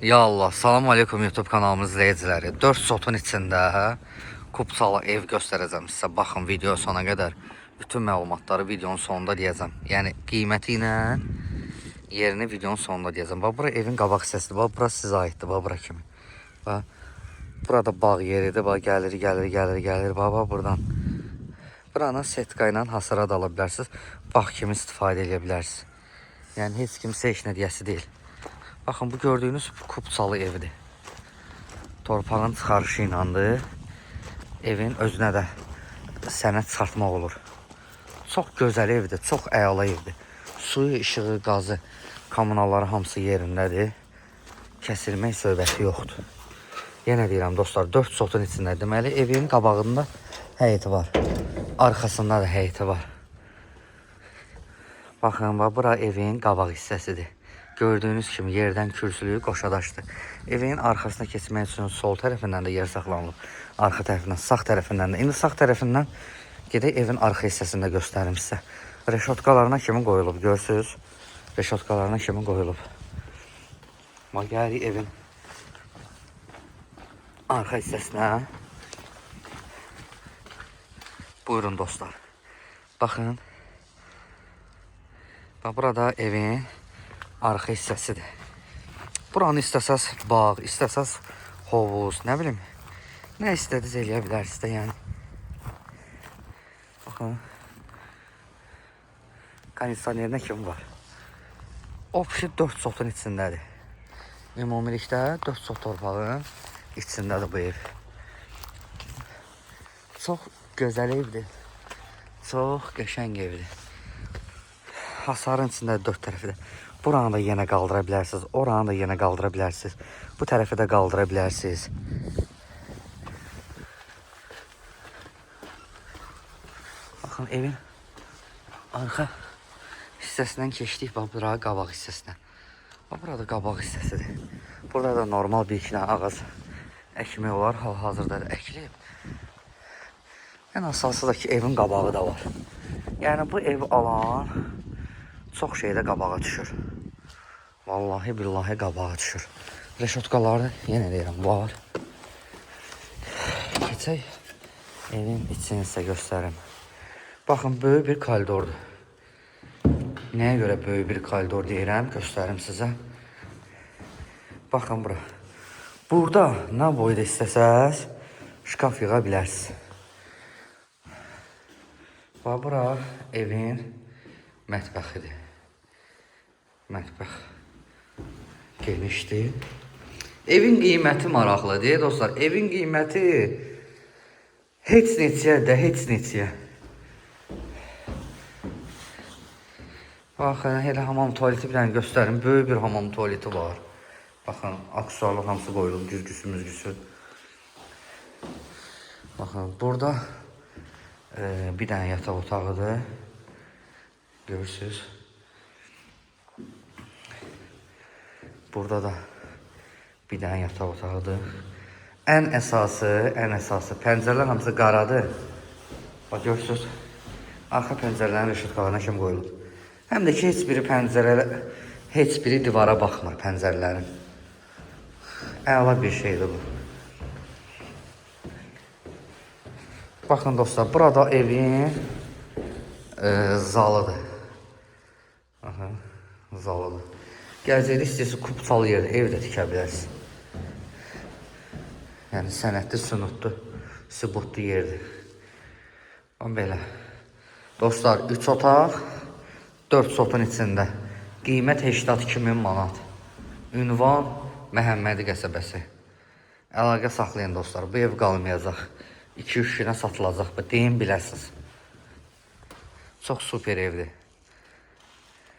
Ya Allah, salam aleykum YouTube kanalımız izləyiciləri. 4 sotun içində kupçalı ev göstərəcəm sizə. Baxın video sona qədər. Bütün məlumatları videonun sonunda deyəcəm. Yəni qiyməti ilə yerini videonun sonunda deyəcəm. Bax bura evin qabaq hissəsidir. Bax bura sizə aiddir. Bax bura kimi. Bax burada bağ yeridir. Bax gəlir. Bax buradan. Buranı setka ilə hasara da ala bilərsiniz. Bağ kimi istifadə edə bilərsiniz. Yəni heç kimsə heç nə deyəsi deyil. Baxın bu gördüyünüz kupçalı evidir. Torpağın çıxarışı iləndir. Evin özünə də sənət çıxartmaq olur. Çox gözəl evdir, çox əla evdir. Suyu, işığı, qazı, kommunalları hamısı yerindədir. Kəsilmək söhbəti yoxdur. Yenə deyirəm dostlar, 4 sotun içində. Deməli evin qabağında həyəti var. Arxasında da həyəti var. Baxın, bura evin qabaq hissəsidir. Gördüyünüz kimi yerdən kürsülüyü qoşadaşdır. Evin arxasına keçmək üçün sol tərəfindən də yer saxlanılıb. Arxa tərəfindən, sağ tərəfindən də. İndi sağ tərəfindən gedək evin arxa hissəsində göstərim sizə. Reşotkalarına kimi qoyulub, görürsünüz? Reşotkalarına kimi qoyulub. Gəlirik evin arxa hissəsinə. Buyurun dostlar. Baxın. Burada evin arxa hissəsidir. Buranı istəsəz bağ, istəsəz hovuz, nə bilim, nə istədiniz eləyə bilərsiniz də, yəni. Baxın, kondisionerinə kimi var. Opşi 4 sotun içindədir. Ümumilikdə 4 sot torpağın içindədir bu ev. Çox gözəl evdir. Çox qəşəng evdir. Hasarın içində 4 tərəfi də. Buranı da yenə qaldıra bilərsiniz. Oranı da yenə qaldıra bilərsiniz. Bu tərəfi də qaldıra bilərsiniz. Baxın evin arxa hissəsindən keçdik. Bax bura qabaq hissəsinə. Bax burada qabaq hissəsidir. Burada da normal bir iki ağac əkmək olar. Hal-hazırda da əkilib. Ən əsası da ki evin qabağı da var. Yəni bu ev alan çox şeydə qabağa düşür. Vallahi billahi qabağa düşür. Reşotkaları yenə deyirəm var. Keçək evin içini sizə göstərim. Baxın böyük bir koridordur. Nəyə görə böyük bir koridor deyirəm, göstərim sizə. Baxın bura. Burada nə boyda istəsəz şkaf yığa bilərsiniz. Bax bura evin mətbəxidir. Mətbəx genişdir. Evin qiyməti maraqlıdır dostlar. Evin qiyməti heç neçəyə. Baxın, elə hamam tualeti bir dənə göstərim. Böyük bir hamam tualeti var. Baxın, aksesuarlar hamısı qoyulub, güzgüsü. Baxın, burada bir dənə yataq otağıdır. Görürsünüz. Burada da bir dənə yataq otağıdır. Ən əsası pəncərələr hamısı qaradır. Bax görürsünüz. Arxa pəncərələrin reşotkalarına kimi qoyulub. Həm də ki heç biri divara baxmır pəncərələrin. Əla bir şeydir bu. Baxın dostlar, burada evin zalıdır. Aha, zalıdır. Gələcəkdə istəyirsə kupçalı yerdə ev də tikə bilərsiniz. Yəni sənətli, sünutlu, sübutlu yerdir. Belə. Dostlar, 3 otaq, 4 sotun içində. Qiymət 82.000 manat. Ünvan Məhəmmədi qəsəbəsi. Əlaqə saxlayın dostlar. Bu ev qalmayacaq. 2-3 günə satılacaq. Deyin biləsiniz. Çox super evdir.